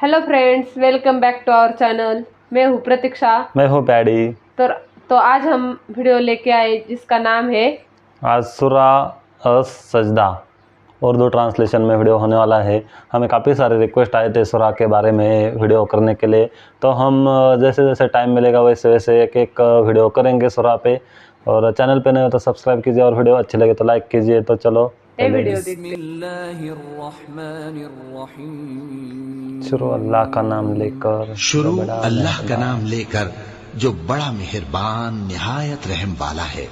Hello friends, welcome back to our channel. मैं हूँ प्रतीक्षा। मैं हूँ पैडी। तो आज हम वीडियो लेके आए जिसका नाम है आज सूरा अस-सजदा उर्दू ट्रांसलेशन में वीडियो होने वाला है। हमें काफ़ी सारे रिक्वेस्ट आए थे सूरा के बारे में वीडियो करने के लिए, तो हम जैसे जैसे टाइम मिलेगा वैसे वैसे एक एक वीडियो करेंगे सूरा पे। और चैनल पे नहीं हो तो सब्सक्राइब कीजिए और वीडियो अच्छी लगे तो लाइक कीजिए। तो चलो वीडियो देखते। शुरू अल्लाह का नाम लेकर, शुरू अल्लाह का नाम लेकर जो बड़ा मेहरबान निहायत रहम वाला है।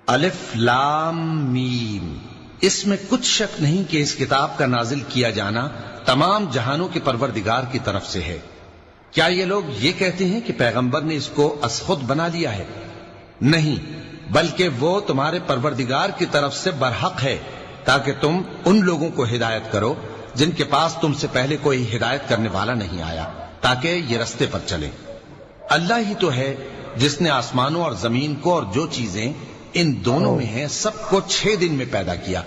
अलिफ लाम मीम। इसमें कुछ शक नहीं कि इस किताब का नाजिल किया जाना तमाम जहानों के परवरदिगार की तरफ से है। क्या ये लोग ये कहते हैं कि पैगंबर ने इसको असखुद बना लिया है? नहीं, बल्कि वो तुम्हारे परवरदिगार की तरफ से बरहक है, ताकि तुम उन लोगों को हिदायत करो जिनके पास तुमसे पहले कोई हिदायत करने वाला नहीं आया, ताकि ये रस्ते पर चले। अल्लाह ही तो है जिसने आसमानों और जमीन को और जो चीजें इन दोनों में हैं सबको 6 दिन में पैदा किया,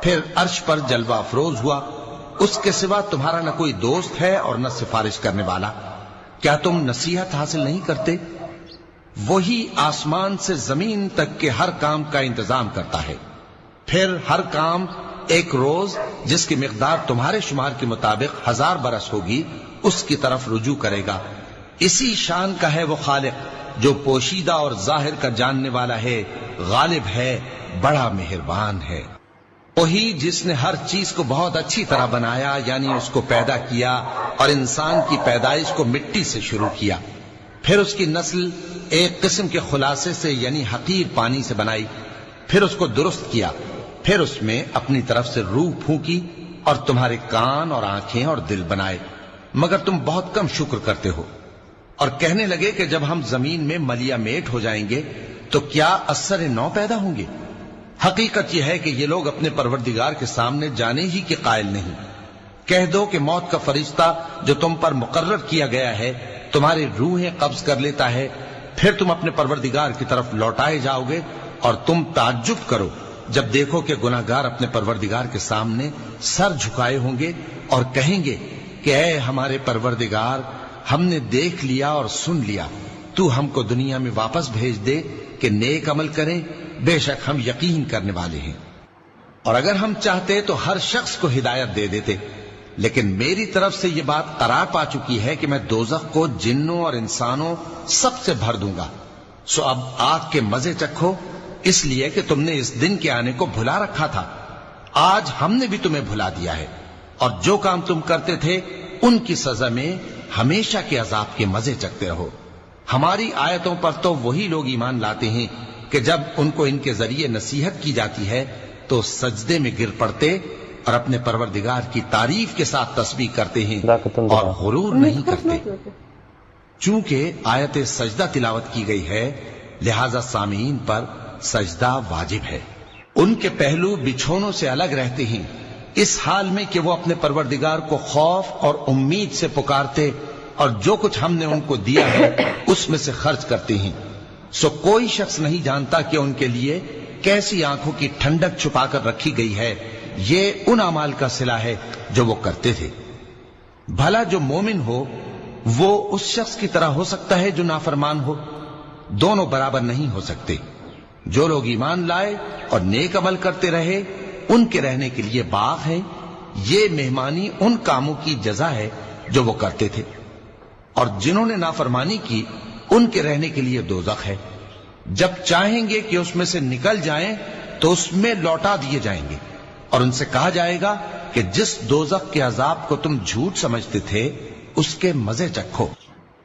फिर अर्श पर जलवा अफरोज हुआ। उसके सिवा तुम्हारा न कोई दोस्त है और न सिफारिश करने वाला। क्या तुम नसीहत हासिल नहीं करते? वही आसमान से जमीन तक के हर काम का इंतजाम करता है, फिर हर काम एक रोज जिसकी मिकदार तुम्हारे शुमार के मुताबिक 1000 बरस होगी उसकी तरफ रुजू करेगा। इसी शान का है वो खालिक जो पोशीदा और जाहिर का जानने वाला है, गालिब है, बड़ा मेहरबान है। वही जिसने हर चीज को बहुत अच्छी तरह बनाया, यानी उसको पैदा किया और इंसान की पैदाइश को मिट्टी से शुरू किया, फिर उसकी नस्ल एक किस्म के खुलासे से यानी हकीर पानी से बनाई, फिर उसको दुरुस्त किया, फिर उसमें अपनी तरफ से रूह फूंकी और तुम्हारे कान और आंखें और दिल बनाए, मगर तुम बहुत कम शुक्र करते हो। और कहने लगे कि जब हम जमीन में मलिया मेट हो जाएंगे तो क्या असर नौ पैदा होंगे? हकीकत यह है कि ये लोग अपने परवरदिगार के सामने जाने ही के कायल नहीं। कह दो कि मौत का फरिश्ता जो तुम पर मुकर्रर किया गया है तुम्हारी रूहें कब्ज कर लेता है, फिर तुम अपने परवरदिगार की तरफ लौटाए जाओगे और तुम ताज्जुब करो जब देखो कि गुनाहगार अपने परवरदिगार के सामने सर झुकाए होंगे और कहेंगे कि ऐ हमारे परवरदिगार, हमने देख लिया और सुन लिया, तू हमको दुनिया में वापस भेज दे कि नेक अमल करें, बेशक हम यकीन करने वाले हैं। और अगर हम चाहते तो हर शख्स को हिदायत दे देते, लेकिन मेरी तरफ से यह बात करार पा चुकी है कि मैं दोजख को जिन्नों और इंसानों सबसे भर दूंगा। सो अब आग के मजे चखो, इसलिए कि तुमने इस दिन के आने को भुला रखा था। आज हमने भी तुम्हें भुला दिया है, और जो काम तुम करते थे उनकी सजा में हमेशा के अजाब के मजे चखते रहो। हमारी आयतों पर तो वही लोग ईमान लाते हैं कि जब उनको इनके जरिए नसीहत की जाती है तो सजदे में गिर पड़ते और अपने परवरदिगार की तारीफ के साथ तस्बीह करते हैं और गुरूर नहीं करते। चूंकि आयत सजदा तिलावत की गई है, लिहाजा सामीन पर सजदा वाजिब है। उनके पहलू बिछोनों से अलग रहते हैं, इस हाल में कि वो अपने परवरदिगार को खौफ और उम्मीद से पुकारते और जो कुछ हमने उनको दिया है उसमें से खर्च करते हैं। सो कोई शख्स नहीं जानता कि उनके लिए कैसी आंखों की ठंडक छुपाकर रखी गई है। ये उन अमाल का सिला है जो वो करते थे। भला जो मोमिन हो वो उस शख्स की तरह हो सकता है जो नाफरमान हो? दोनों बराबर नहीं हो सकते। जो लोग ईमान लाए और नेक अमल करते रहे उनके रहने के लिए बाग है। ये मेहमानी उन कामों की जजा है जो वो करते थे, और जिन्होंने नाफरमानी की उनके रहने के लिए दोजख है। जब चाहेंगे कि उसमें से निकल जाएं तो उसमें लौटा दिए जाएंगे और उनसे कहा जाएगा कि जिस दोजख के अजाब को तुम झूठ समझते थे उसके मजे चखो,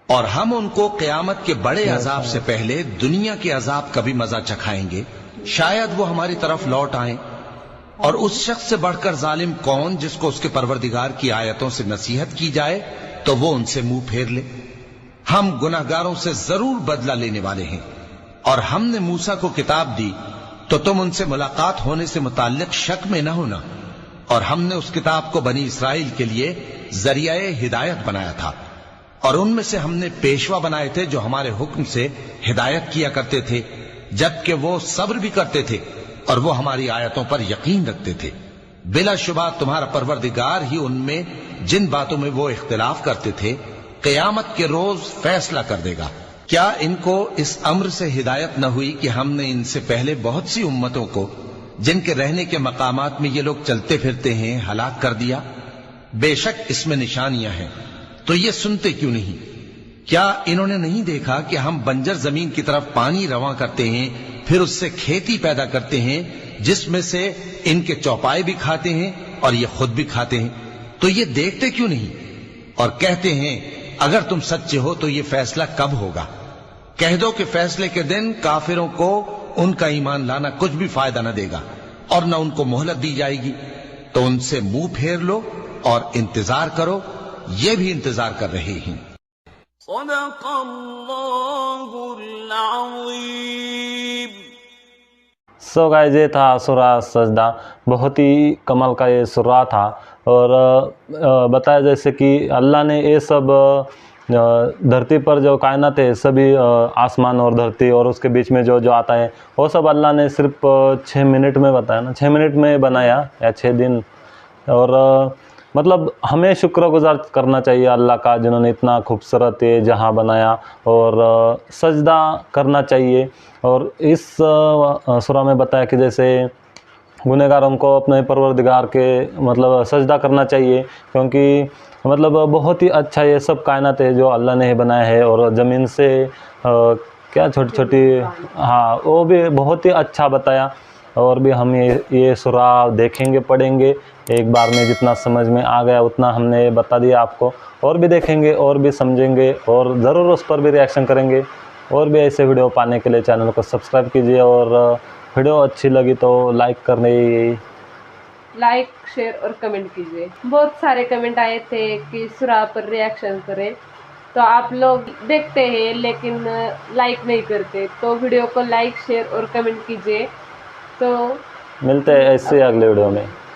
और हम उनको क़यामत के बड़े अजाब से पहले दुनिया के अजाब का भी मजा चखाएंगे, शायद वो हमारी तरफ लौट आए। और उस शख्स से बढ़कर जालिम कौन जिसको उसके परवरदिगार की आयतों से नसीहत की जाए तो वो उनसे मुंह फेर ले। हम गुनाहगारों से जरूर बदला लेने वाले हैं। और हमने मूसा को किताब दी तो तुम उनसे मुलाकात होने से मुताल्लिक शक में न होना, और हमने उस किताब को बनी इसराइल के लिए जरिया हिदायत बनाया था, और उनमें से हमने पेशवा बनाए थे जो हमारे हुक्म से हिदायत किया करते थे, जबकि वो सब्र भी करते थे और वो हमारी आयतों पर यकीन रखते थे। बिला शुबा तुम्हारा परवरदिगार ही उनमें जिन बातों में वो इख्तिलाफ करते थे क़यामत के रोज फैसला कर देगा। क्या इनको इस अम्र से हिदायत न हुई कि हमने इनसे पहले बहुत सी उम्मतों को जिनके रहने के मकामात में ये लोग चलते फिरते हैं हलाक कर दिया। बेशक इसमें निशानियां हैं, तो ये सुनते क्यों नहीं? क्या इन्होंने नहीं देखा कि हम बंजर जमीन की तरफ पानी रवा करते हैं, फिर उससे खेती पैदा करते हैं जिसमें से इनके चौपाए भी खाते हैं और ये खुद भी खाते हैं, तो ये देखते क्यों नहीं? और कहते हैं अगर तुम सच्चे हो तो ये फैसला कब होगा? कह दो कि फैसले के दिन काफिरों को उनका ईमान लाना कुछ भी फायदा न देगा और न उनको मोहलत दी जाएगी। तो उनसे मुंह फेर लो और इंतजार करो, ये भी इंतजार कर रहे हैं। सो गाइस, ये था सूरा सजदा। बहुत ही कमाल का ये सूरा था। और बताया जैसे कि अल्लाह ने ये सब धरती पर जो कायनात है सभी आसमान और धरती और उसके बीच में जो जो आता है वो सब अल्लाह ने सिर्फ 6 मिनट में बताया ना, 6 मिनट में बनाया या 6 दिन। और मतलब हमें शुक्रगुजार करना चाहिए अल्लाह का जिन्होंने इतना खूबसूरत ये जहां बनाया, और सजदा करना चाहिए। और इस सूरा में बताया कि जैसे गुनहगारों को अपने परवरदिगार के मतलब सजदा करना चाहिए, क्योंकि मतलब बहुत ही अच्छा ये सब कायनात है जो अल्लाह ने बनाया है। और ज़मीन से क्या छोटी छोटी, हाँ, वो भी बहुत ही अच्छा बताया। और भी हम ये सूरा देखेंगे, पढ़ेंगे एक बार में, जितना समझ में आ गया उतना हमने बता दिया आपको। और भी देखेंगे और भी समझेंगे और ज़रूर उस पर भी रिएक्शन करेंगे। और भी ऐसे वीडियो पाने के लिए चैनल को सब्सक्राइब कीजिए, और वीडियो अच्छी लगी तो लाइक शेयर और कमेंट कीजिए। बहुत सारे कमेंट आए थे कि सूरा पर रिएक्शन करें, तो आप लोग देखते हैं लेकिन लाइक नहीं करते, तो वीडियो को लाइक शेयर और कमेंट कीजिए। तो मिलते हैं ऐसे अगले वीडियो में।